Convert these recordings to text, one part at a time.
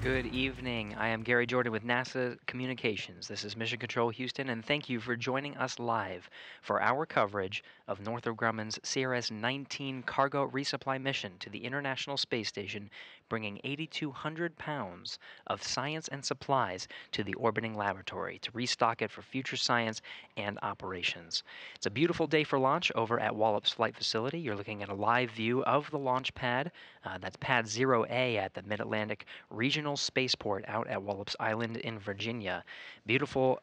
Good evening. I am Gary Jordan with NASA Communications. This is Mission Control Houston, and thank you for joining us live for our coverage of Northrop Grumman's CRS-19 cargo resupply mission to the International Space Station, bringing 8,200 pounds of science and supplies to the orbiting laboratory to restock it for future science and operations. It's a beautiful day for launch over at Wallops Flight Facility. You're looking at a live view of the launch pad. That's Pad 0A at the Mid-Atlantic Regional Spaceport out at Wallops Island in Virginia. Beautiful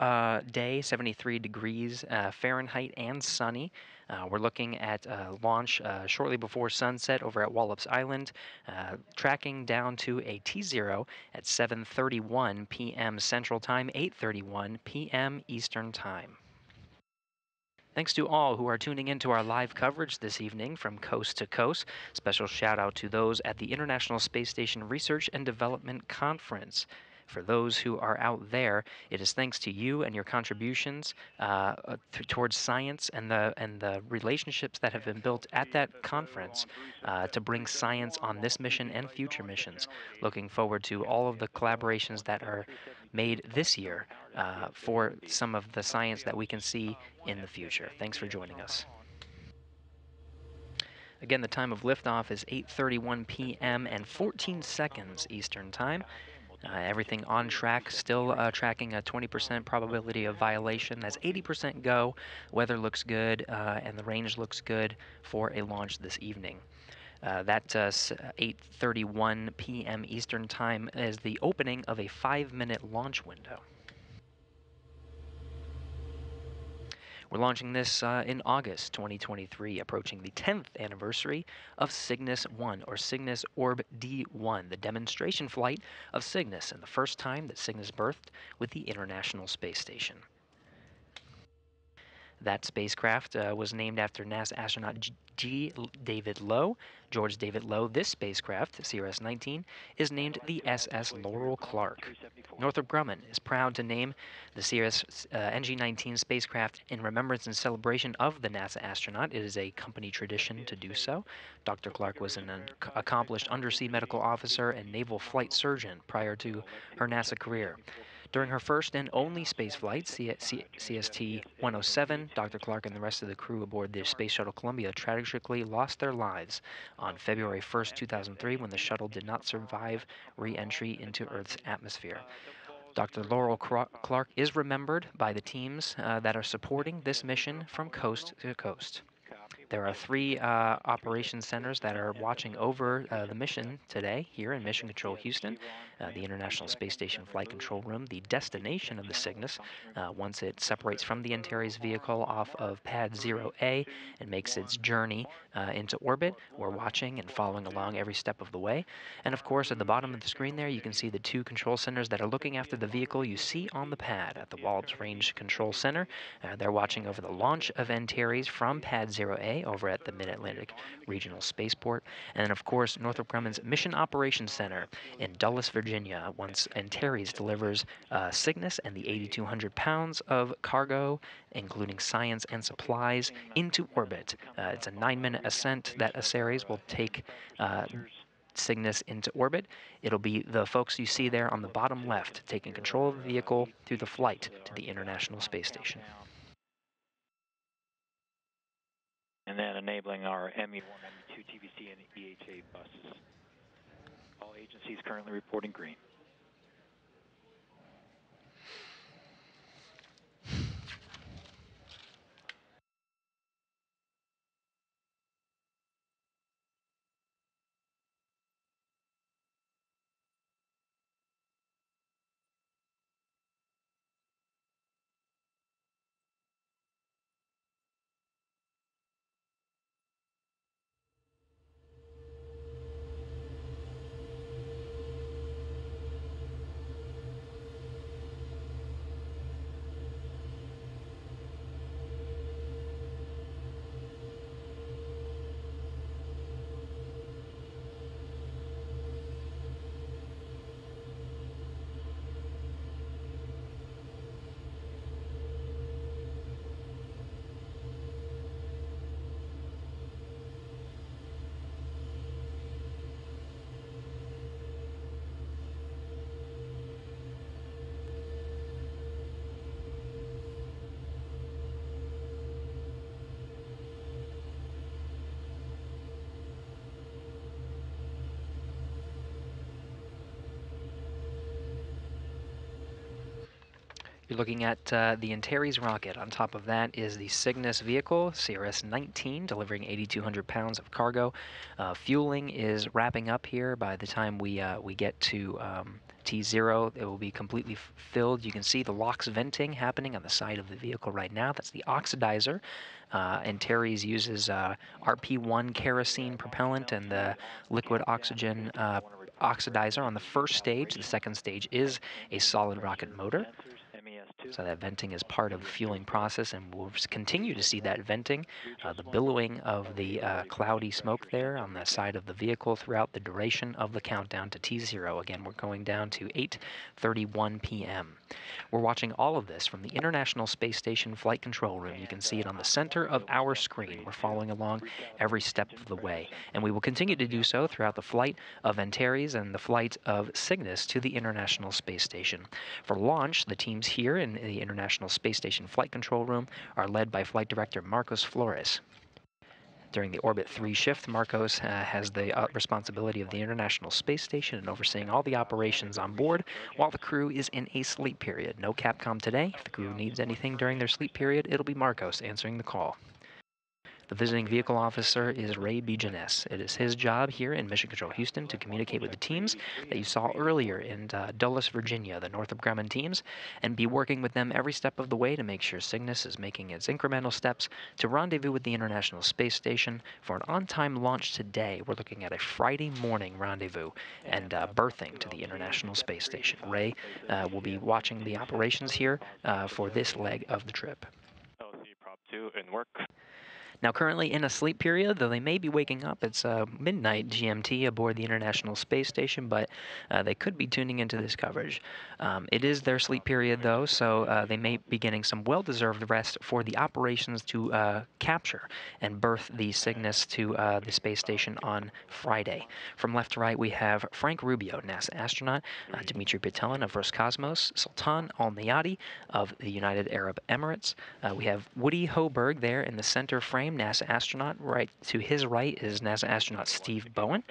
day, 73 degrees Fahrenheit and sunny. We're looking at launch shortly before sunset over at Wallops Island, tracking down to a T0 at 7:31 p.m. Central Time, 8:31 p.m. Eastern Time. Thanks to all who are tuning in to our live coverage this evening from coast to coast. Special shout out to those at the International Space Station Research and Development Conference. For those who are out there, it is thanks to you and your contributions towards science and the relationships that have been built at that conference to bring science on this mission and future missions. Looking forward to all of the collaborations that are made this year for some of the science that we can see in the future. Thanks for joining us. Again, the time of liftoff is 8:31 p.m. and 14 seconds Eastern Time. Everything on track, still tracking a 20% probability of violation. That's 80% go. Weather looks good, and the range looks good for a launch this evening. That 8:31 p.m. Eastern Time is the opening of a 5-minute launch window. We're launching this in August 2023, approaching the 10th anniversary of Cygnus 1, or Cygnus Orb D1, the demonstration flight of Cygnus, and the first time that Cygnus berthed with the International Space Station. That spacecraft was named after NASA astronaut David Low, George David Low. This spacecraft, CRS-19, is named the SS Laurel Clark. Northrop Grumman is proud to name the CRS-NG-19 spacecraft in remembrance and celebration of the NASA astronaut. It is a company tradition to do so. Dr. Clark was an accomplished undersea medical officer and naval flight surgeon prior to her NASA career. During her first and only spaceflight, CST-107, Dr. Clark and the rest of the crew aboard the Space Shuttle Columbia tragically lost their lives on February 1, 2003, when the shuttle did not survive re-entry into Earth's atmosphere. Dr. Laurel Clark is remembered by the teams that are supporting this mission from coast to coast. There are 3 operations centers that are watching over the mission today here in Mission Control Houston. The International Space Station Flight Control Room, the destination of the Cygnus, once it separates from the Antares vehicle off of Pad 0A and makes its journey into orbit. We're watching and following along every step of the way. And of course, at the bottom of the screen there, you can see the 2 control centers that are looking after the vehicle you see on the pad at the Wallops Range Control Center. They're watching over the launch of Antares from Pad 0A over at the Mid-Atlantic Regional Spaceport. And then, of course, Northrop Grumman's Mission Operations Center in Dulles, Virginia, once Antares delivers Cygnus and the 8,200 pounds of cargo, including science and supplies, into orbit. It's a 9-minute ascent that Antares will take Cygnus into orbit. It'll be the folks you see there on the bottom left taking control of the vehicle through the flight to the International Space Station. And then enabling our ME1, ME2, TVC, and EHA buses. All agencies currently reporting green. You're looking at the Antares rocket. On top of that is the Cygnus vehicle, CRS-19, delivering 8,200 pounds of cargo. Fueling is wrapping up here. By the time we get to T0, it will be completely filled. You can see the LOX venting happening on the side of the vehicle right now. That's the oxidizer. Antares uses RP1 kerosene propellant and the liquid oxygen oxidizer on the first stage. The second stage is a solid rocket motor. So that venting is part of the fueling process, and we'll continue to see that venting, the billowing of the cloudy smoke there on the side of the vehicle throughout the duration of the countdown to T0. Again, we're going down to 8:31 p.m. We're watching all of this from the International Space Station Flight Control Room. You can see it on the center of our screen. We're following along every step of the way, and we will continue to do so throughout the flight of Antares and the flight of Cygnus to the International Space Station. For launch, the teams here in the International Space Station Flight Control Room are led by Flight Director Marcos Flores. During the Orbit 3 shift, Marcos has the responsibility of the International Space Station and overseeing all the operations on board while the crew is in a sleep period. No Capcom today. If the crew needs anything during their sleep period, it'll be Marcos answering the call. The visiting vehicle officer is Ray Bijanes. It is his job here in Mission Control Houston to communicate with the teams that you saw earlier in Dulles, Virginia, the Northrop Grumman teams, and be working with them every step of the way to make sure Cygnus is making its incremental steps to rendezvous with the International Space Station for an on-time launch today. We're looking at a Friday morning rendezvous and berthing to the International Space Station. Ray will be watching the operations here for this leg of the trip. LC Prop 2 in work. Now, currently in a sleep period, though they may be waking up. It's midnight GMT aboard the International Space Station, but they could be tuning into this coverage. It is their sleep period, though, so they may be getting some well-deserved rest for the operations to capture and berth the Cygnus to the space station on Friday. From left to right, we have Frank Rubio, NASA astronaut, Dmitry Petelin of Roscosmos, Sultan Al-Nayati of the United Arab Emirates. We have Woody Hoberg there in the center frame, NASA astronaut. Right to his right is NASA astronaut Steve Bowen.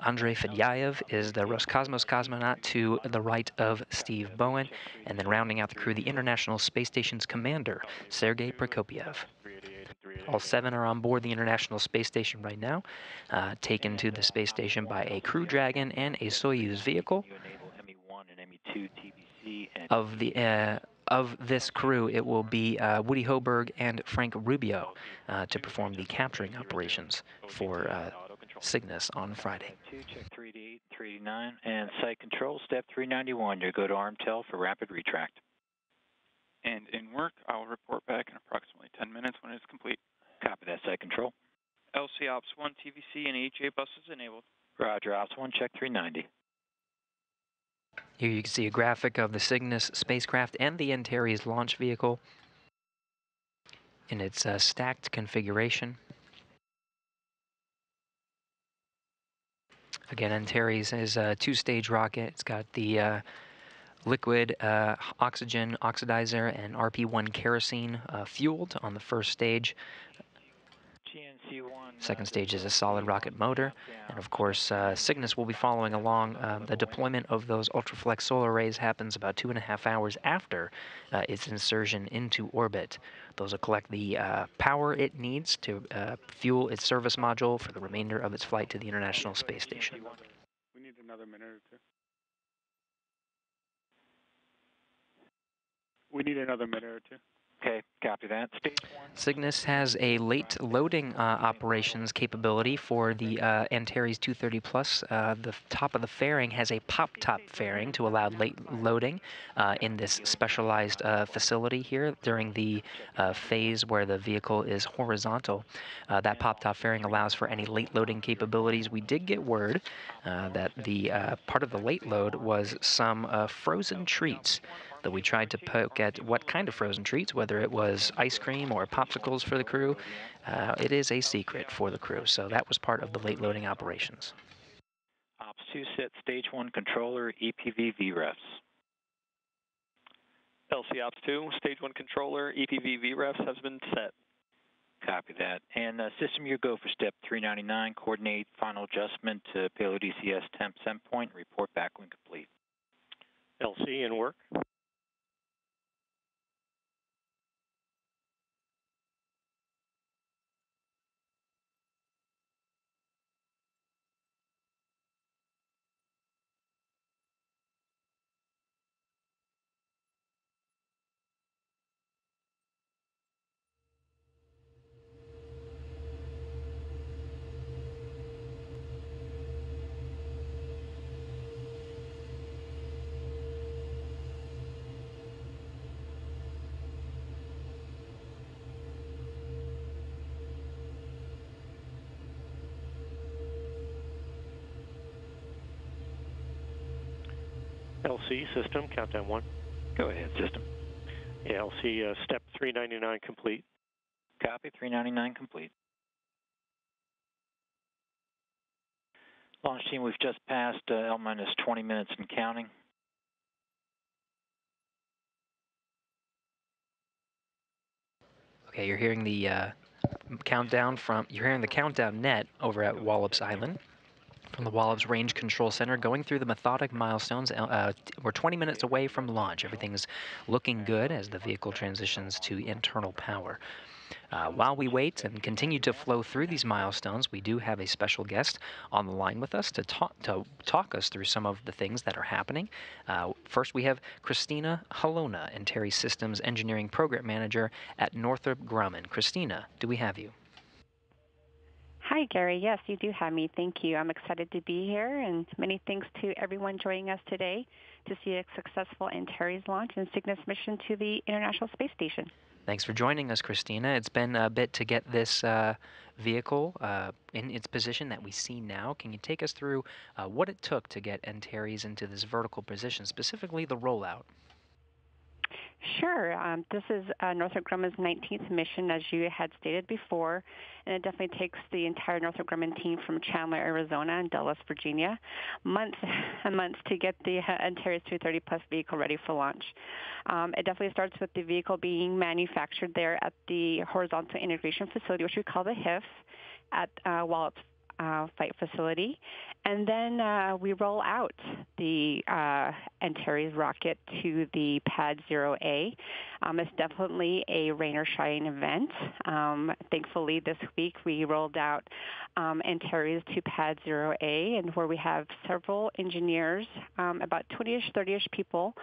Andrei Fedyaev is the Roscosmos cosmonaut to the right of Steve Bowen. And then rounding out the crew, the International Space Station's commander, Sergei Prokopyev. All 7 are on board the International Space Station right now, taken to the space station by a Crew Dragon and a Soyuz vehicle. Of this crew, it will be Woody Hoberg and Frank Rubio to perform the capturing operations for Cygnus on Friday. Check 388, 389, and site control, step 391. You go to ARMTEL for rapid retract. And in work, I will report back in approximately 10 minutes when it's complete. Copy that, site control. LC Ops 1 TVC and EHA buses enabled. Roger, Ops 1, check 390. Here you can see a graphic of the Cygnus spacecraft and the Antares launch vehicle in its stacked configuration. Again, Antares is a 2-stage rocket. It's got the liquid oxygen oxidizer and RP1 kerosene fueled on the first stage. Second stage is a solid rocket motor, and of course Cygnus will be following along. The deployment of those ultraflex solar arrays happens about 2.5 hours after its insertion into orbit. Those will collect the power it needs to fuel its service module for the remainder of its flight to the International Space Station. We need another minute or two. We need another minute or two. Okay, copy that. Stage 1. Cygnus has a late loading operations capability for the Antares 230 Plus. The top of the fairing has a pop-top fairing to allow late loading in this specialized facility here during the phase where the vehicle is horizontal. That pop-top fairing allows for any late loading capabilities. We did get word that the part of the late load was some frozen treats. Though we tried to poke at what kind of frozen treats, whether it was ice cream or popsicles for the crew, it is a secret for the crew. So that was part of the late loading operations. Ops 2 set stage 1 controller EPV VREFs. LC Ops 2, stage 1 controller, EPV VREFs has been set. Copy that. And system, you go for step 399, coordinate final adjustment to payload ECS temp send point, report back when complete. LC in work. LC system, countdown 1. Go ahead, system. Yeah, LC step 399 complete. Copy, 399 complete. Launch team, we've just passed L-minus 20 minutes and counting. Okay, you're hearing the countdown net over at Wallops Island from the Wallops Range Control Center, going through the methodic milestones. We're 20 minutes away from launch. Everything's looking good as the vehicle transitions to internal power. While we wait and continue to flow through these milestones, we do have a special guest on the line with us to talk us through some of the things that are happening. First, we have Christina Halona, Antares Systems Engineering Program Manager at Northrop Grumman. Christina, do we have you? Hi, Gary. Yes, you do have me. Thank you. I'm excited to be here, and many thanks to everyone joining us today to see a successful Antares launch and Cygnus mission to the International Space Station. Thanks for joining us, Christina. It's been a bit to get this vehicle in its position that we see now. Can you take us through what it took to get Antares into this vertical position, specifically the rollout? Sure. This is Northrop Grumman's 19th mission, as you had stated before, and it definitely takes the entire Northrop Grumman team from Chandler, Arizona, and Dulles, Virginia, months and months to get the Antares 230-plus vehicle ready for launch. It definitely starts with the vehicle being manufactured there at the Horizontal Integration Facility, which we call the HIF, at Wallops Flight Facility. And then we roll out the Antares rocket to the Pad 0A. It's definitely a rain or shine event. Thankfully, this week we rolled out Antares to Pad 0A, and where we have several engineers, about 20-ish, 30-ish people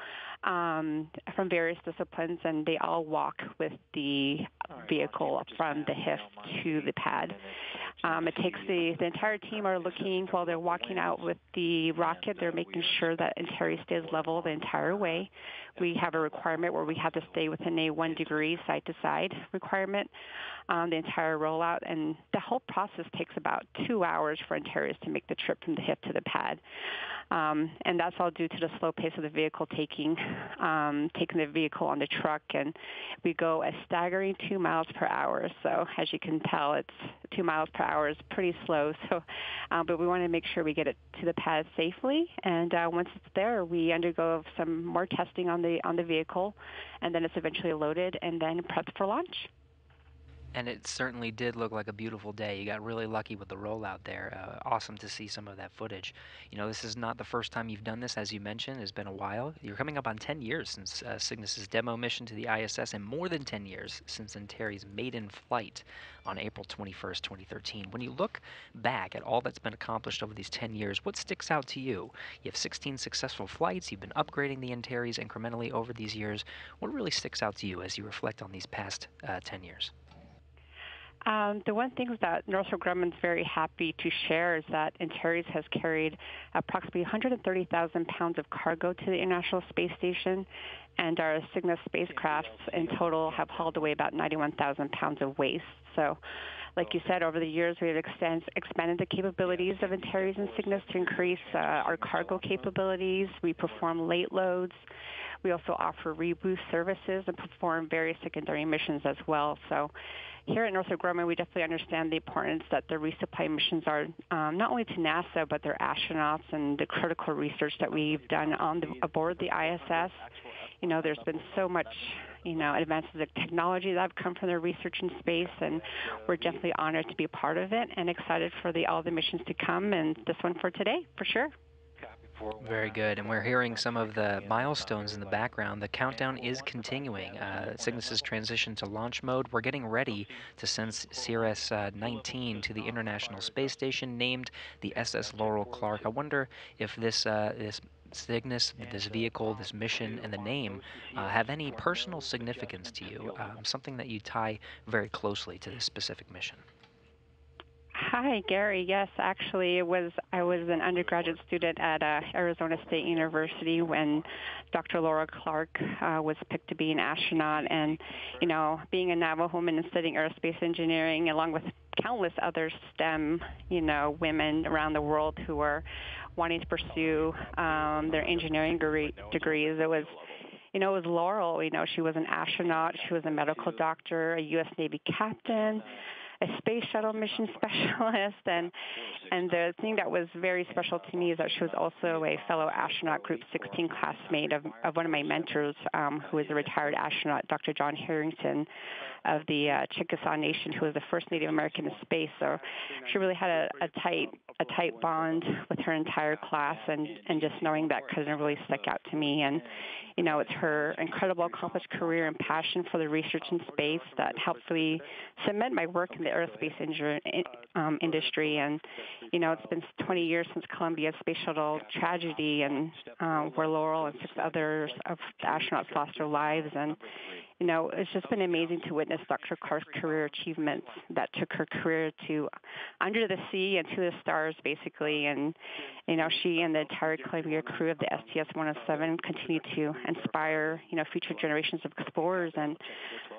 from various disciplines, and they all walk with the vehicle from the HIF to the pad. It takes the entire team are looking while they're walking out with the rocket. They're making sure that Antares stays level the entire way. We have a requirement where we have to stay within a 1 degree side-to-side requirement the entire rollout, and the whole process takes about 2 hours for Antares to make the trip from the HIF to the pad. And that's all due to the slow pace of the vehicle taking the vehicle on the truck, and we go a staggering 2 miles per hour. So as you can tell, it's 2 miles per hour is pretty slow. So, but we want to make sure we get it to the pad safely. And once it's there, we undergo some more testing on the vehicle, and then it's eventually loaded and then prepped for launch. And it certainly did look like a beautiful day. You got really lucky with the rollout there. Awesome to see some of that footage. You know, this is not the first time you've done this, as you mentioned. It's been a while. You're coming up on 10 years since Cygnus's demo mission to the ISS, and more than 10 years since Antares' maiden flight on April 21st, 2013. When you look back at all that's been accomplished over these 10 years, what sticks out to you? You have 16 successful flights. You've been upgrading the Antares incrementally over these years. What really sticks out to you as you reflect on these past 10 years? The one thing that Northrop Grumman's very happy to share is that Antares has carried approximately 130,000 pounds of cargo to the International Space Station, and our Cygnus spacecrafts in total have hauled away about 91,000 pounds of waste. So, like you said, over the years we've expanded the capabilities of Antares and Cygnus to increase our cargo capabilities. We perform late loads. We also offer reboost services and perform various secondary missions as well. So here at Northrop Grumman, we definitely understand the importance that the resupply missions are not only to NASA, but their astronauts and the critical research that we've done aboard the ISS. You know, there's been so much, advances of technology that have come from their research in space, and we're definitely honored to be a part of it and excited for all the missions to come, and this one for today, for sure. Very good, and we're hearing some of the milestones in the background. The countdown is continuing. Cygnus's transition to launch mode. We're getting ready to send CRS-19 to the International Space Station, named the SS Laurel Clark. I wonder if this Cygnus, this vehicle, this mission, and the name have any personal significance to you, something that you tie very closely to this specific mission. Hi, Gary. Yes, actually, I was an undergraduate student at Arizona State University when Dr. Laurel Clark was picked to be an astronaut. And, being a Navajo woman and studying aerospace engineering, along with countless other STEM, women around the world who are wanting to pursue their engineering degrees. It was Laurel. She was an astronaut. She was a medical doctor, a U.S. Navy captain, a space shuttle mission specialist, and the thing that was very special to me is that she was also a fellow astronaut Group 16 classmate of one of my mentors, who is a retired astronaut, Dr. John Harrington of the Chickasaw Nation, who was the first Native American in space. So she really had a tight bond with her entire class, and just knowing that cousin really stuck out to me. And it's her incredible accomplished career and passion for the research in space that helped me cement my work in the aerospace industry. And, it's been 20 years since Columbia's space shuttle tragedy, and where Laurel and 6 others of the astronauts lost their lives. And, it's just been amazing to witness Dr. Clark's career achievements that took her career to under the sea and to the stars, basically. And, she and the entire Columbia crew of the STS-107 continue to inspire, future generations of explorers. And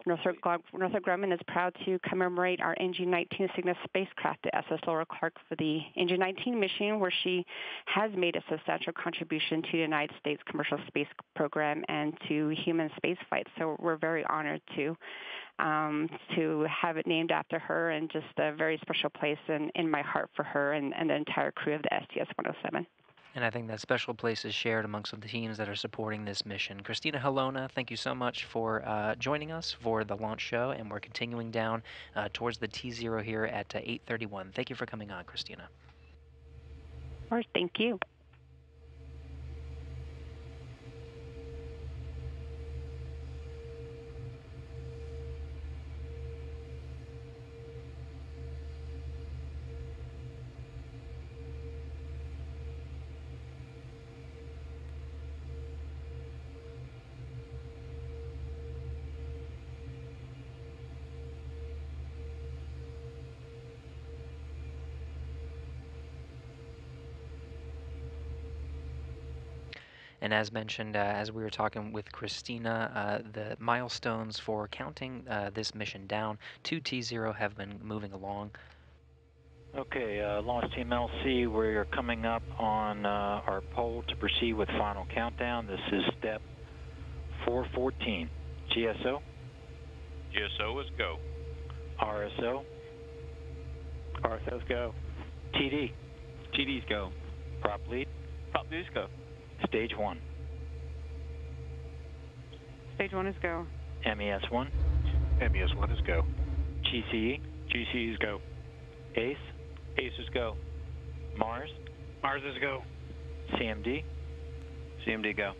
Northrop Grumman is proud to commemorate our NG-19 Cygnus spacecraft, the SS Laurel Clark, for the NG-19 mission, where she has made a substantial contribution to the United States commercial space program and to human space flight. So we're very honored to have it named after her, and just a very special place in my heart for her and the entire crew of the STS-107. And I think that special place is shared amongst the teams that are supporting this mission. Christina Helona, thank you so much for joining us for the launch show, and we're continuing down towards the T0 here at 8:31. Thank you for coming on, Christina. Of course, thank you. And as mentioned, as we were talking with Christina, the milestones for counting this mission down to T0 have been moving along. Okay, Launch Team LC, we're coming up on our poll to proceed with final countdown. This is step 414. GSO? GSO is go. RSO? RSO's go. TD? TD's go. Prop lead? Prop lead's go. Stage 1. Stage 1 is go. MES-1? MES-1 is go. GCE? GCE is go. ACE? ACE is go. Mars? Mars is go. CMD? CMD go.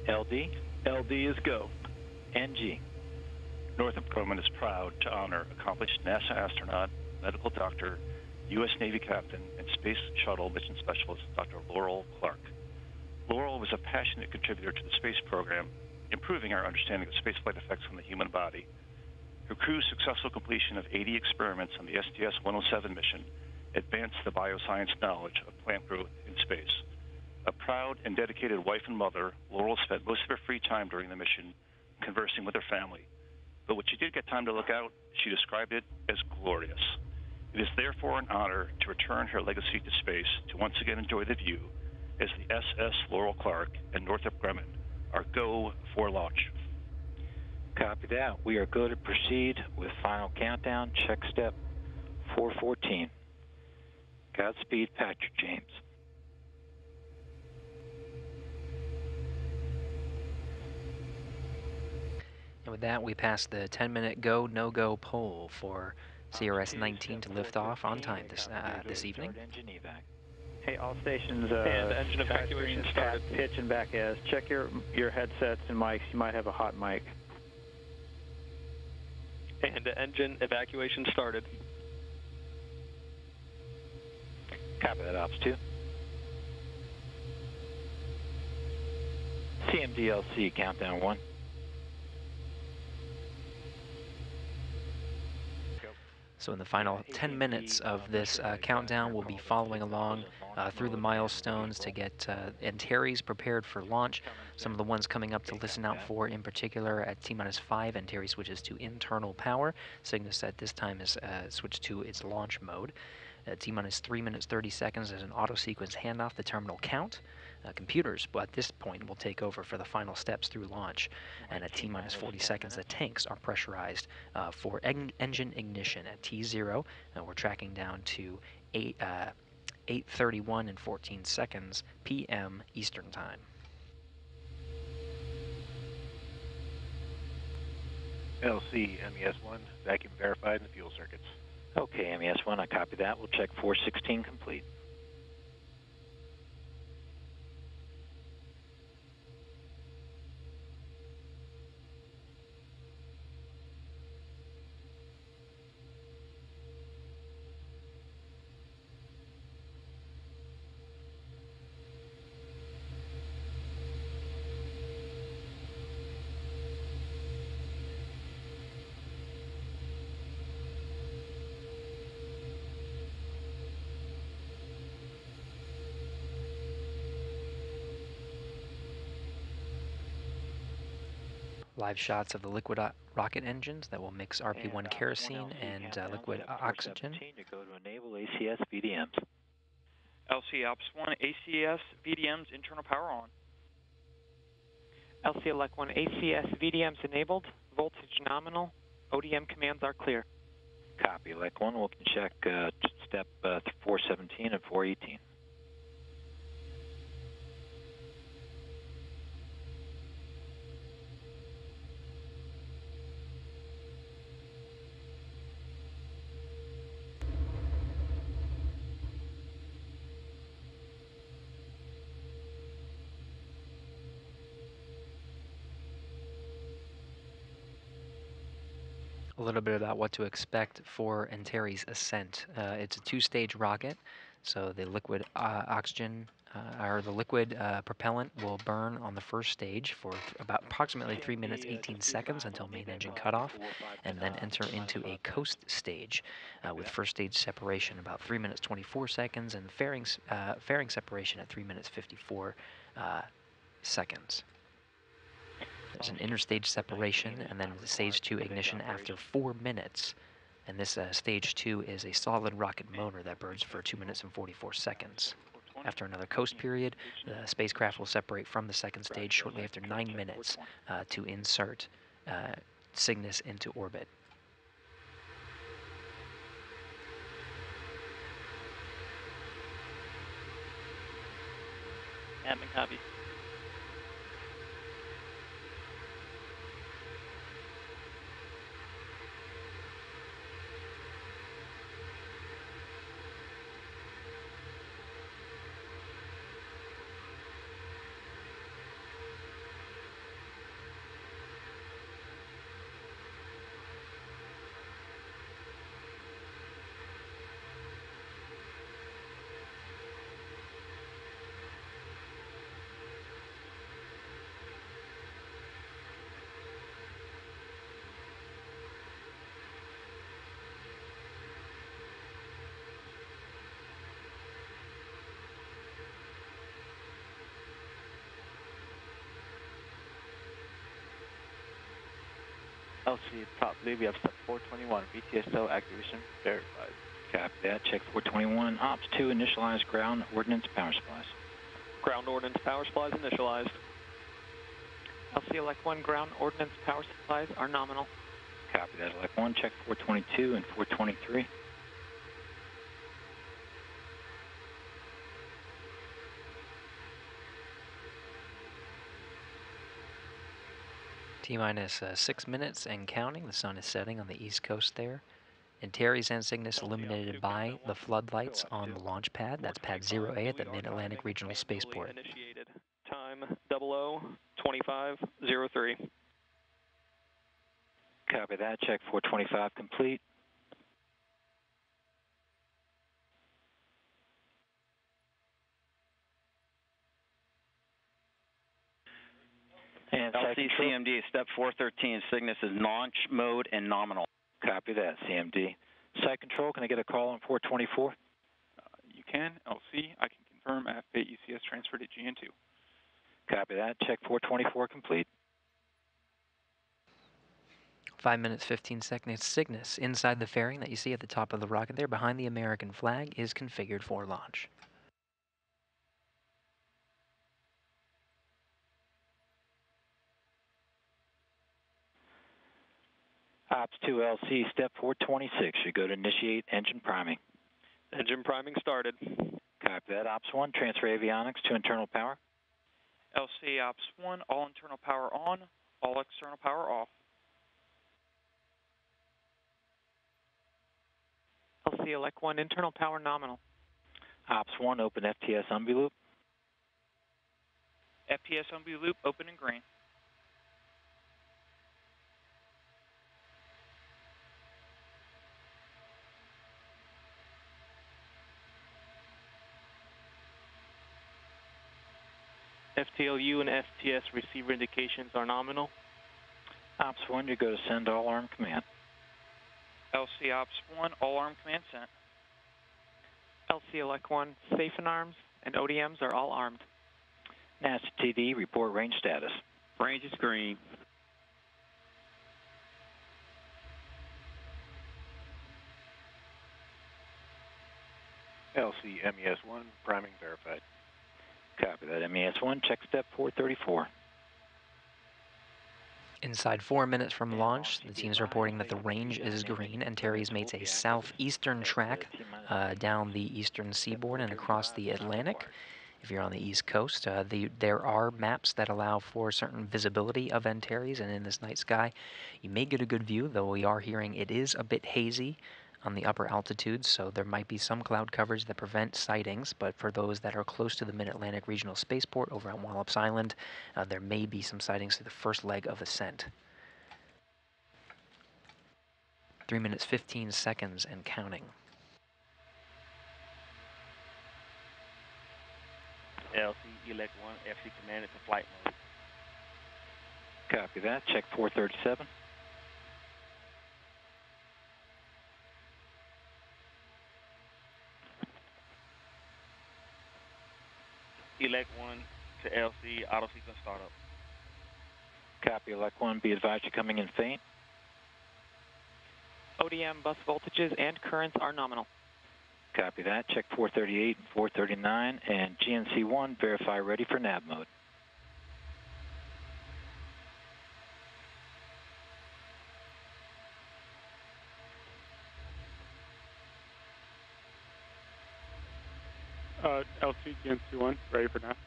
LD? LD is go. NG? Northrop Grumman is proud to honor accomplished NASA astronaut, medical doctor, U.S. Navy captain, and space shuttle mission specialist Dr. Laurel Clark. Laurel was a passionate contributor to the space program, improving our understanding of spaceflight effects on the human body. Her crew's successful completion of 80 experiments on the STS-107 mission advanced the bioscience knowledge of plant growth in space. A proud and dedicated wife and mother, Laurel spent most of her free time during the mission conversing with her family. But when she did get time to look out, she described it as glorious. It is therefore an honor to return her legacy to space to once again enjoy the view as the SS Laurel Clark and Northrop Grumman are go for launch. Copy that. We are good to proceed with final countdown. Check step 414. Godspeed, Patrick James. And with that, we pass the 10-minute go, no-go poll for CRS-19 to lift off on time this evening. Hey, all stations, and engine evacuation started. Pitch and back as. Check your headsets and mics. You might have a hot mic. And the engine evacuation started. Copy that, Ops 2. CMDLC, countdown 1. So in the final 10 minutes of this countdown, we'll be following along through the milestones to get Antares prepared for launch. Some of the ones coming up to listen out for, in particular, at T-minus 5, Antares switches to internal power. Cygnus at this time is switched to its launch mode. T-minus 3 minutes 30 seconds as an auto-sequence handoff, the terminal count. Computers, at this point, will take over for the final steps through launch. And at T-minus 40 seconds, the tanks are pressurized for engine ignition. At T0, we're tracking down to 8:31 and 14 seconds p.m. Eastern Time. LC, MES-1, vacuum verified in the fuel circuits. Okay, MES-1, I copy that. We'll check 416 complete. Live shots of the liquid rocket engines that will mix RP-1 kerosene and liquid oxygen. To go to enable ACS VDMs. LC Ops 1, ACS VDMs, internal power on. LC Elect 1, ACS VDMs enabled, voltage nominal, ODM commands are clear. Copy, Elect 1. We'll check step 417 and 418. A little bit about what to expect for Antares ascent. It's a two-stage rocket, so the liquid oxygen or the liquid propellant will burn on the first stage for about approximately 3 minutes 18 seconds until main engine cutoff, and then enter into a coast stage with first stage separation about 3 minutes 24 seconds and fairing separation at 3 minutes 54 seconds. There's an interstage separation and then the stage 2 ignition after 4 minutes. And this stage 2 is a solid rocket motor that burns for 2 minutes and 44 seconds. After another coast period, the spacecraft will separate from the second stage shortly after 9 minutes to insert Cygnus into orbit. Admin copy. LC, probably we have step 421, VTSO activation verified. Copy that. Check 421. Ops 2, initialize ground ordnance power supplies. Ground ordnance power supplies initialized. LC Elect 1, ground ordnance power supplies are nominal. Copy that, Elect 1. Check 422 and 423. T-minus 6 minutes and counting. The sun is setting on the east coast there. Antares and Cygnus illuminated by the floodlights on the launch pad. That's pad 0A at the Mid-Atlantic Regional Spaceport. Initiated. Time 00:25:03. Copy that. Check 425 complete. And LC CMD, step 413, Cygnus is launch mode and nominal. Copy that, CMD. Site control, can I get a call on 424? You can, LC. I can confirm F8 UCS transfer to GN2. Copy that. Check 424 complete. 5 minutes, 15 seconds. Cygnus, inside the fairing that you see at the top of the rocket there behind the American flag, is configured for launch. Ops 2LC, step 426. You go to initiate engine priming. Engine priming started. Copy that. Ops 1, transfer avionics to internal power. LC Ops 1, all internal power on, all external power off. LC elect 1, internal power nominal. Ops 1, open FTS UMBI loop. FPS UMBI loop open and green. FTLU and FTS receiver indications are nominal. Ops 1, you go to send all arm command. LC Ops 1, all arm command sent. LC elect 1, safe and arms, and ODMs are all armed. NASA TD, report range status. Range is green. LC MES1, priming verified. Copy that. MES1, check step 434. Inside 4 minutes from launch, the team's reporting that the range is green. Antares makes a southeastern track down the eastern seaboard and across the Atlantic. If you're on the East Coast, there are maps that allow for certain visibility of Antares, and in this night sky, you may get a good view, though we are hearing it is a bit hazy on the upper altitudes, so there might be some cloud coverage that prevent sightings, but for those that are close to the Mid-Atlantic Regional Spaceport over on Wallops Island, there may be some sightings through the first leg of ascent. 3 minutes, 15 seconds and counting. LC elect 1, FC commanded to flight mode. Copy that. Check 437. Elect 1 to LC, auto sequence startup. Copy, elect 1. Be advised you're coming in faint. ODM bus voltages and currents are nominal. Copy that. Check 438 and 439, and GNC1, verify ready for nav mode. LC GNC1, ready for nav.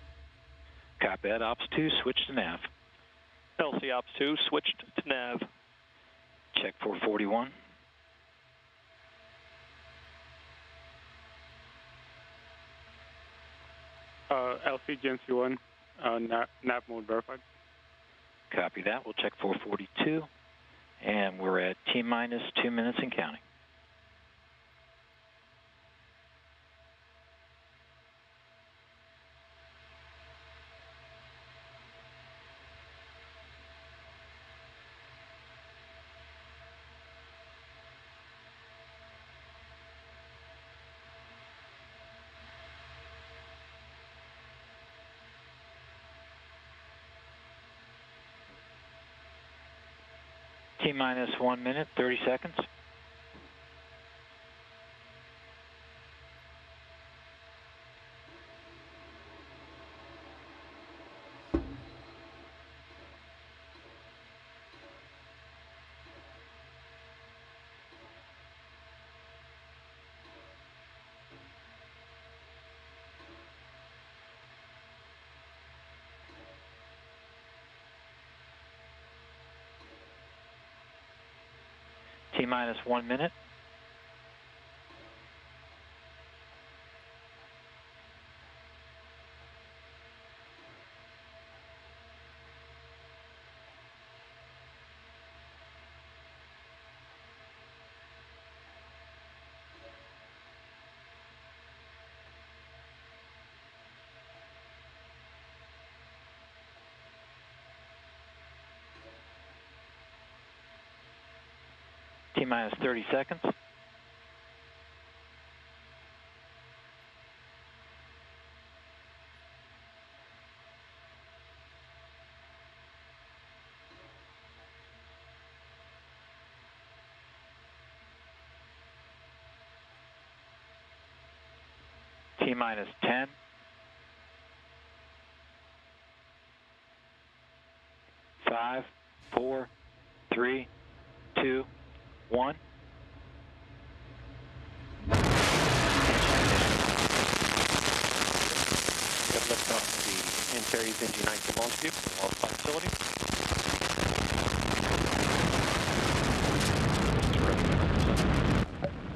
Copy that. Ops 2, switch to nav. LC Ops 2, switched to nav. Check 441. LC GNC1, nav mode verified. Copy that. We'll check 442, and we're at T-minus 2 minutes and counting. T-minus 1 minute, 30 seconds. T-minus 1 minute. T-minus 30 seconds. T-minus 10. 5, 4, 3, 2, 1. We have liftoff of the Antares NG-19 launch vehicle from Wallops Flight Facility.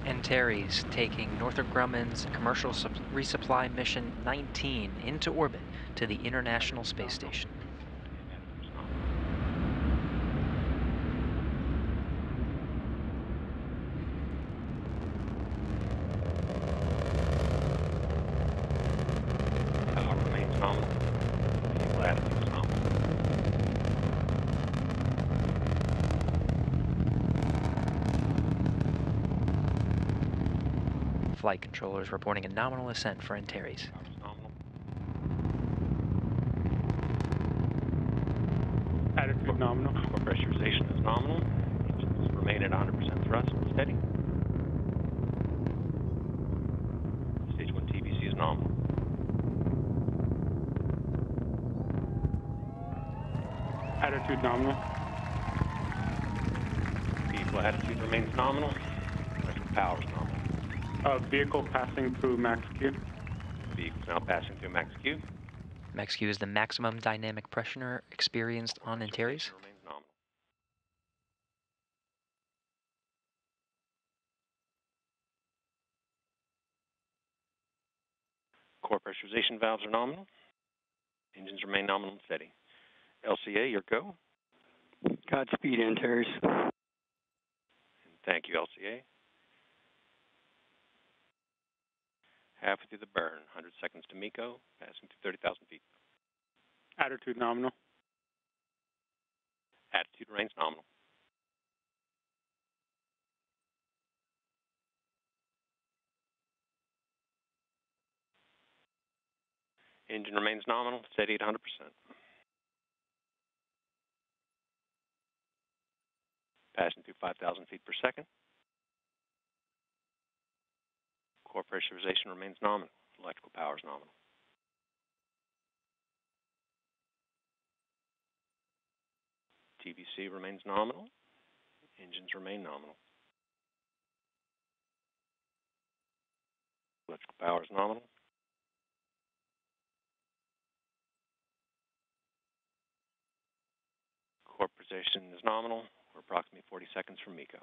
Antares taking Northrop Grumman's commercial resupply mission 19 into orbit to the International Space Station. Power remains nominal. Vehicle attitude is nominal. Flight controllers reporting a nominal ascent for Antares. Power is nominal. Attitude nominal. Core pressurization is nominal. Engines remain at 100% thrust and steady. Stage 1 TBC is nominal. Attitude nominal. Vehicle attitude remains nominal. Power is nominal. Vehicle passing through max Q. Vehicle now passing through max Q. Max Q is the maximum dynamic pressure experienced on Antares. Remains nominal. Core pressurization valves are nominal. Engines remain nominal and steady. LCA, your go. Godspeed, Antares. And thank you, LCA. Halfway through the burn, 100 seconds to MECO, passing through 30,000 feet. Attitude nominal. Attitude remains nominal. Engine remains nominal, steady at 100%. Passing through 5,000 feet per second. Core pressurization remains nominal. Electrical power is nominal. TBC remains nominal. Engines remain nominal. Electrical power is nominal. Core position is nominal. We're approximately 40 seconds from MECO.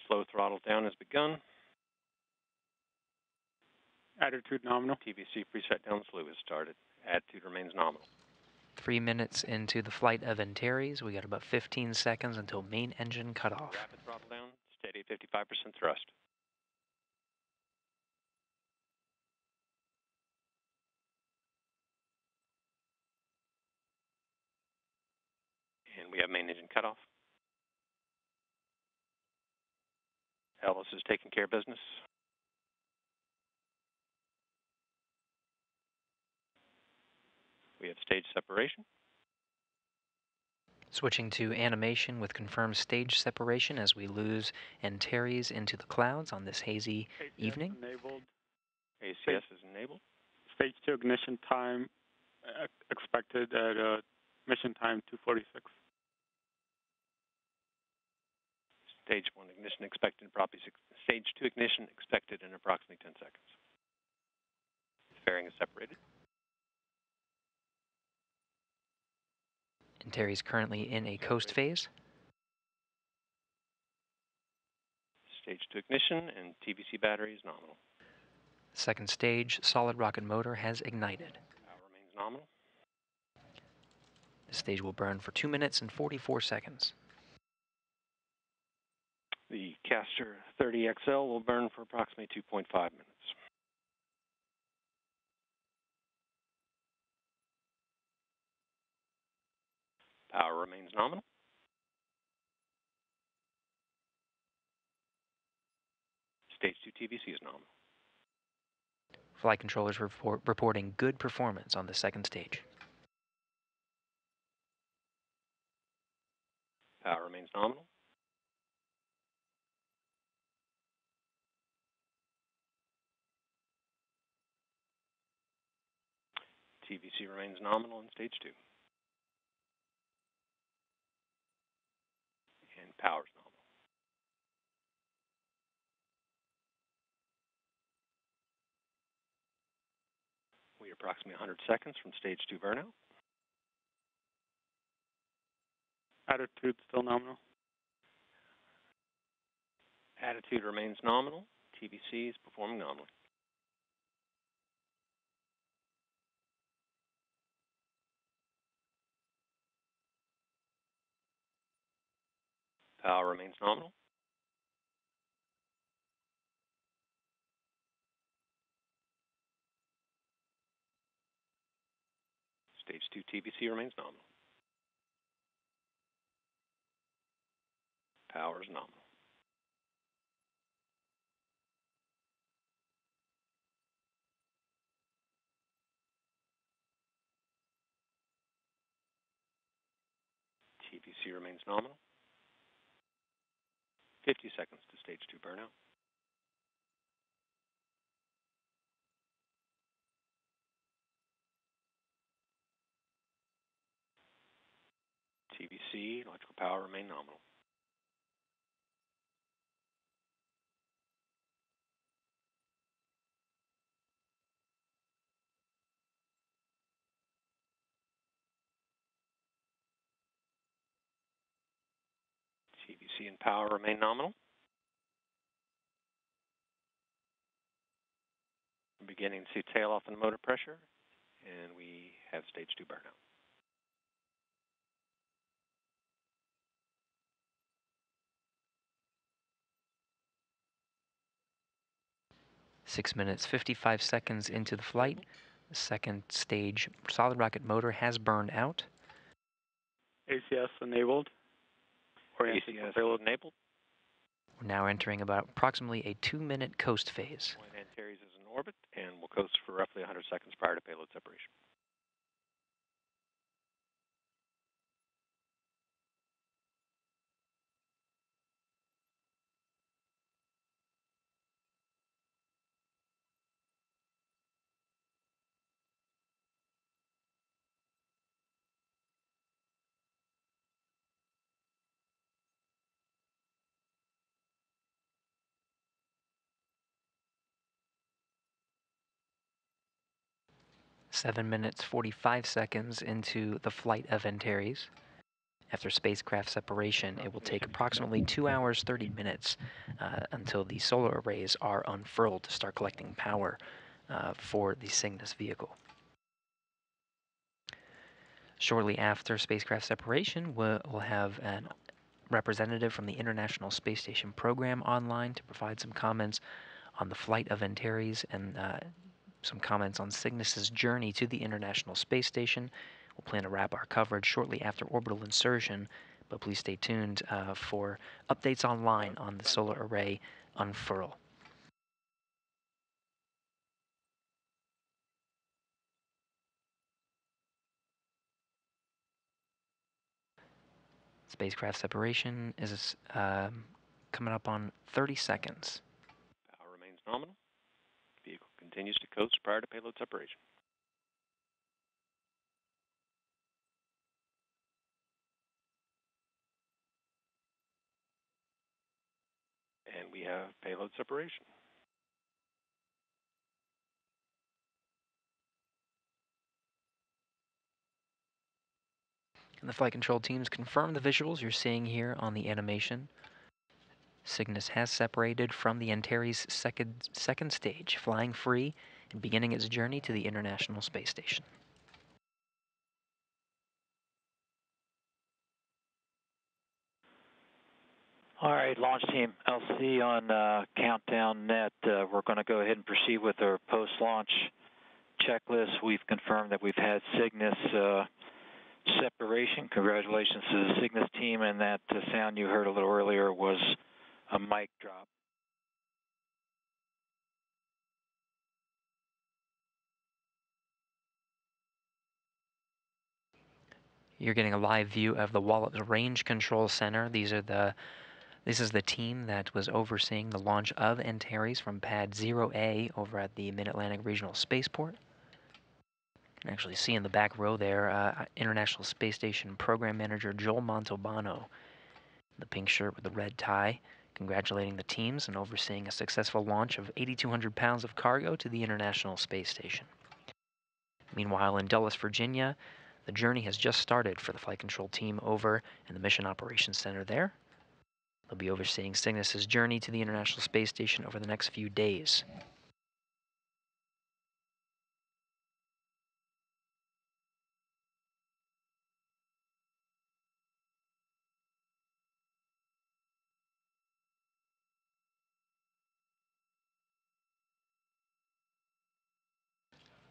Slow throttle down has begun. Attitude nominal. TBC preset down slew has started. Attitude remains nominal. 3 minutes into the flight of Antares, we got about 15 seconds until main engine cutoff. Rapid throttle down, steady at 55% thrust. And we have main engine cutoff. Ellis is taking care of business. We have stage separation. Switching to animation with confirmed stage separation as we lose Antares into the clouds on this hazy evening. Enabled. ACS is enabled. Stage 2 ignition time expected at mission time 2:46. Stage 1 ignition expected in Stage 2 ignition expected in approximately 10 seconds. Fairing is separated. Antares currently in a coast phase. Stage 2 ignition and TBC battery is nominal. Second stage solid rocket motor has ignited. Power remains nominal. The stage will burn for 2 minutes and 44 seconds. The Caster 30XL will burn for approximately 2.5 minutes. Power remains nominal. Stage 2 TBC is nominal. Flight controllers reporting good performance on the second stage. Power remains nominal. TVC remains nominal in stage 2. And power is nominal. We are approximately 100 seconds from stage 2 burnout. Attitude still nominal. Attitude remains nominal. TVC is performing nominally. Power remains nominal. Stage 2 TVC remains nominal. Power is nominal. TVC remains nominal. 50 seconds to stage 2 burnout. TVC, electrical power remain nominal. TVC and power remain nominal. We're beginning to see tail off in motor pressure, and we have stage 2 burnout. Six minutes, 55 seconds into the flight. The second stage solid rocket motor has burned out. ACS enabled. ACS enabled. We're now entering about approximately a 2-minute coast phase. Antares is in orbit, and will coast for roughly 100 seconds prior to payload separation. Seven minutes, 45 seconds into the flight of Antares. After spacecraft separation, it will take approximately 2 hours, 30 minutes until the solar arrays are unfurled to start collecting power for the Cygnus vehicle. Shortly after spacecraft separation, we'll have a representative from the International Space Station program online to provide some comments on the flight of Antares and some comments on Cygnus's journey to the International Space Station. We'll plan to wrap our coverage shortly after orbital insertion, but please stay tuned for updates online on the solar array unfurl. Spacecraft separation is coming up on 30 seconds. Power remains nominal. Vehicle continues to coast prior to payload separation. And we have payload separation. And the flight control teams confirm the visuals you're seeing here on the animation. Cygnus has separated from the Antares second stage, flying free and beginning its journey to the International Space Station. All right, launch team, LC on Countdown Net. We're going to go ahead and proceed with our post-launch checklist. We've confirmed that we've had Cygnus separation. Congratulations to the Cygnus team, and that sound you heard a little earlier was a mic drop. You're getting a live view of the Wallops Range Control Center. This is the team that was overseeing the launch of Antares from Pad 0A over at the Mid-Atlantic Regional Spaceport. You can actually see in the back row there, International Space Station Program Manager Joel Montalbano, the pink shirt with the red tie, congratulating the teams and overseeing a successful launch of 8,200 pounds of cargo to the International Space Station. Meanwhile, in Dulles, Virginia, the journey has just started for the flight control team over in the Mission Operations Center there. They'll be overseeing Cygnus's journey to the International Space Station over the next few days.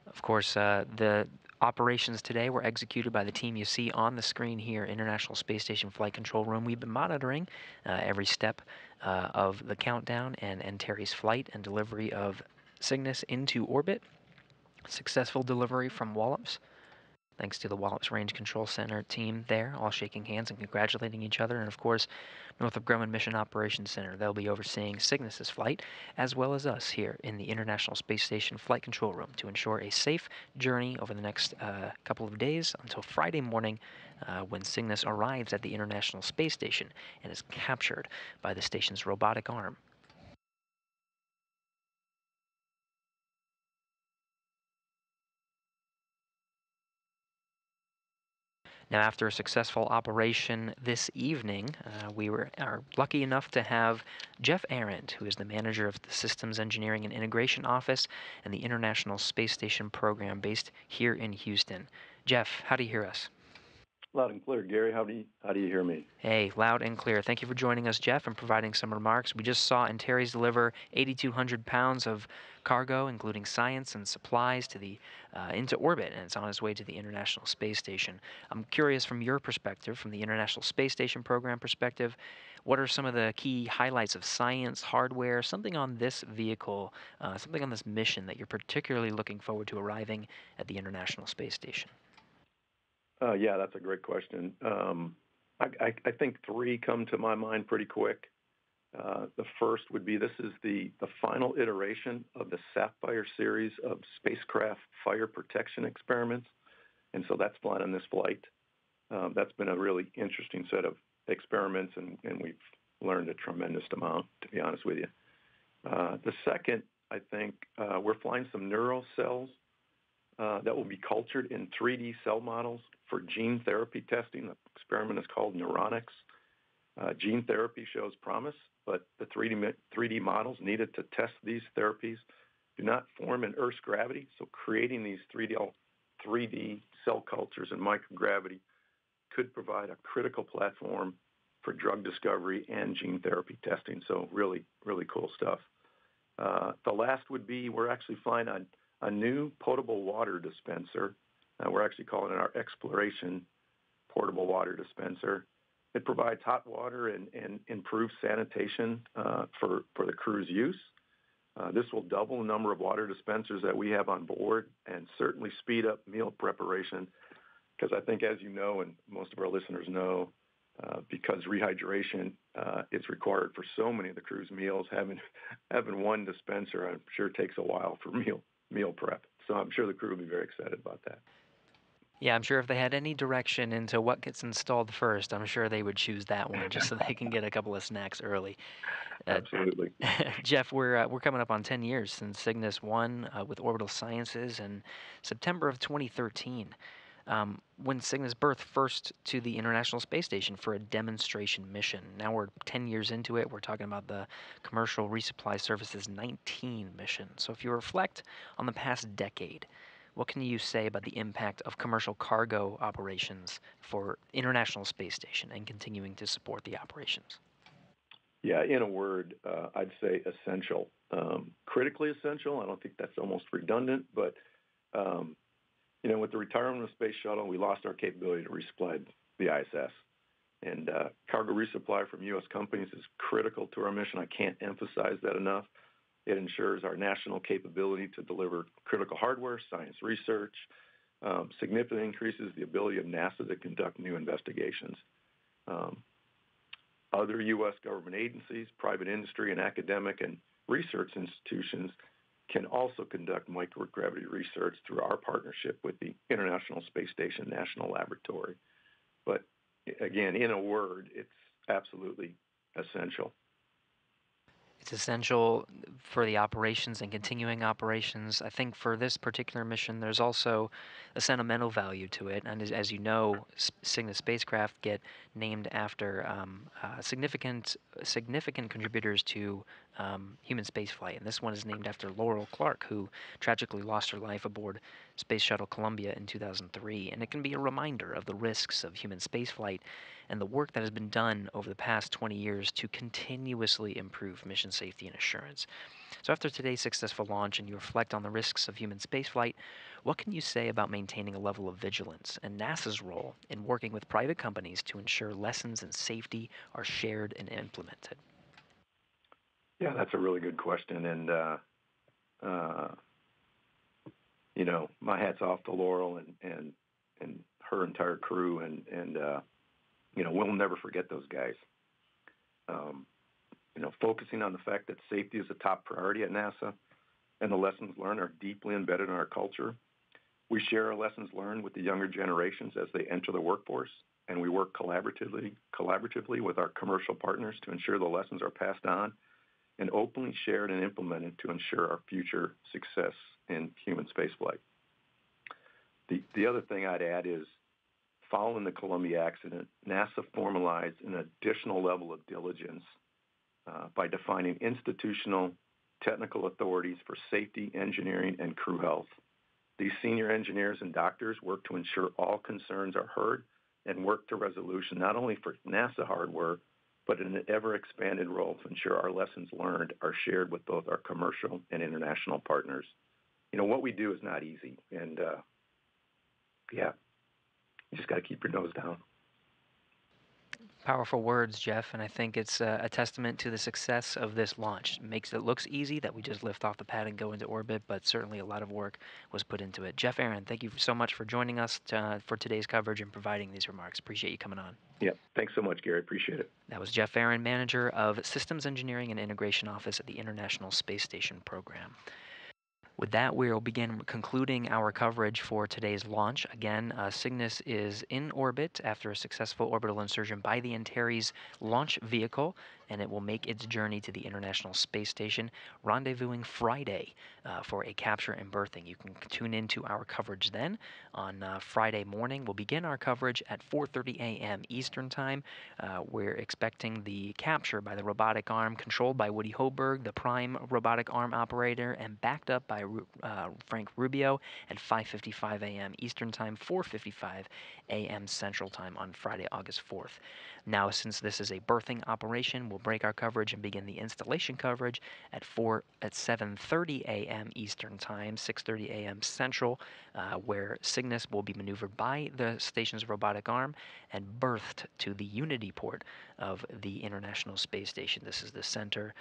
Of course, the operations today were executed by the team you see on the screen here, International Space Station Flight Control Room. We've been monitoring every step of the countdown and Antares flight and delivery of Cygnus into orbit. Successful delivery from Wallops. Thanks to the Wallops Range Control Center team there, all shaking hands and congratulating each other. And of course, Northrop Grumman Mission Operations Center. They'll be overseeing Cygnus's flight, as well as us here in the International Space Station Flight Control Room to ensure a safe journey over the next couple of days until Friday morning when Cygnus arrives at the International Space Station and is captured by the station's robotic arm. Now, after a successful operation this evening, we are lucky enough to have Jeff Arendt, who is the manager of the Systems Engineering and Integration Office and the International Space Station program based here in Houston. Jeff, how do you hear us? Loud and clear. Gary, how do you hear me? Hey, loud and clear. Thank you for joining us, Jeff, and providing some remarks. We just saw Antares deliver 8,200 pounds of cargo, including science and supplies, to the into orbit, and it's on its way to the International Space Station. I'm curious, from your perspective, from the International Space Station program perspective, what are some of the key highlights of science, hardware, something on this vehicle, something on this mission that you're particularly looking forward to arriving at the International Space Station? Yeah, that's a great question. I think three come to my mind pretty quick. The first would be this is the final iteration of the Sapphire series of spacecraft fire protection experiments, and so that's flying on this flight. That's been a really interesting set of experiments, and we've learned a tremendous amount, to be honest with you. The second, I think, we're flying some neural cells that will be cultured in 3D cell models for gene therapy testing. The experiment is called Neuronics. Gene therapy shows promise, but the 3D models needed to test these therapies do not form in Earth's gravity, so creating these 3D cell cultures in microgravity could provide a critical platform for drug discovery and gene therapy testing, so really, really cool stuff. The last would be we're actually flying a new potable water dispenser. We're actually calling it our Exploration Portable Water Dispenser. It provides hot water and improves sanitation for the crew's use. This will double the number of water dispensers that we have on board and certainly speed up meal preparation, because I think, as you know, and most of our listeners know, because rehydration is required for so many of the crew's meals, having one dispenser, I'm sure, takes a while for meal prep. So I'm sure the crew will be very excited about that. Yeah, I'm sure if they had any direction into what gets installed first, I'm sure they would choose that one just so they can get a couple of snacks early. Absolutely. Jeff, we're coming up on 10 years since Cygnus 1 with Orbital Sciences in September of 2013. When Cygnus birthed first to the International Space Station for a demonstration mission. Now we're 10 years into it. We're talking about the Commercial Resupply Service's 19 mission. So if you reflect on the past decade, what can you say about the impact of commercial cargo operations for International Space Station and continuing to support the operations? Yeah, in a word, I'd say essential. Critically essential. I don't think that's almost redundant, but with the retirement of the Space Shuttle, we lost our capability to resupply the ISS. And cargo resupply from U.S. companies is critical to our mission. I can't emphasize that enough. It ensures our national capability to deliver critical hardware, science research, significantly increases the ability of NASA to conduct new investigations. Other U.S. government agencies, private industry, and academic and research institutions can also conduct microgravity research through our partnership with the International Space Station National Laboratory. But again, in a word, it's absolutely essential. It's essential for the operations and continuing operations. I think for this particular mission, there's also a sentimental value to it. And as you know, Cygnus spacecraft get named after significant contributors to human spaceflight. And this one is named after Laurel Clark, who tragically lost her life aboard Space Shuttle Columbia in 2003. And it can be a reminder of the risks of human spaceflight and the work that has been done over the past 20 years to continuously improve mission safety and assurance. So after today's successful launch and you reflect on the risks of human spaceflight, what can you say about maintaining a level of vigilance and NASA's role in working with private companies to ensure lessons in safety are shared and implemented? Yeah, that's a really good question. And, you know, my hat's off to Laurel and her entire crew. And you know, we'll never forget those guys. You know, focusing on the fact that safety is a top priority at NASA and the lessons learned are deeply embedded in our culture. We share our lessons learned with the younger generations as they enter the workforce, and we work collaboratively with our commercial partners to ensure the lessons are passed on and openly shared and implemented to ensure our future success in human spaceflight. The other thing I'd add is, following the Columbia accident, NASA formalized an additional level of diligence by defining institutional technical authorities for safety, engineering, and crew health. These senior engineers and doctors work to ensure all concerns are heard and work to resolution not only for NASA hardware, but in an ever-expanded role to ensure our lessons learned are shared with both our commercial and international partners. You know, what we do is not easy, and yeah, you just got to keep your nose down. Powerful words, Jeff, and I think it's a testament to the success of this launch. It makes it looks easy that we just lift off the pad and go into orbit, but certainly a lot of work was put into it. Jeff Aaron, thank you so much for joining us for today's coverage and providing these remarks. Appreciate you coming on. Yeah, thanks so much, Gary. Appreciate it. That was Jeff Aaron, Manager of Systems Engineering and Integration Office at the International Space Station Program. With that, we'll begin concluding our coverage for today's launch. Again, Cygnus is in orbit after a successful orbital insertion by the Antares launch vehicle, and it will make its journey to the International Space Station, rendezvousing Friday for a capture and berthing. You can tune into our coverage then. On Friday morning, we'll begin our coverage at 4:30 a.m. Eastern Time. We're expecting the capture by the robotic arm controlled by Woody Hoberg, the prime robotic arm operator, and backed up by Frank Rubio at 5:55 a.m. Eastern Time, 4:55 a.m. Central Time on Friday, August 4th. Now, since this is a berthing operation, we'll break our coverage and begin the installation coverage at 7:30 a.m. Eastern Time, 6:30 a.m. Central, where Cygnus will be maneuvered by the station's robotic arm and berthed to the Unity port of the International Space Station. This is the center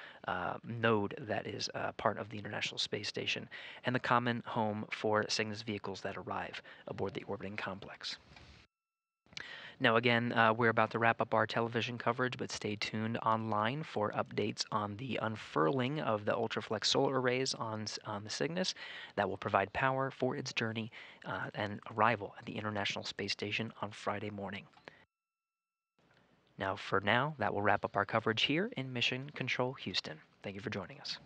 node that is part of the International Space Station and the common home for Cygnus vehicles that arrive aboard the orbiting complex. Now, again, we're about to wrap up our television coverage, but stay tuned online for updates on the unfurling of the Ultraflex solar arrays on the Cygnus that will provide power for its journey and arrival at the International Space Station on Friday morning. Now, that will wrap up our coverage here in Mission Control Houston. Thank you for joining us.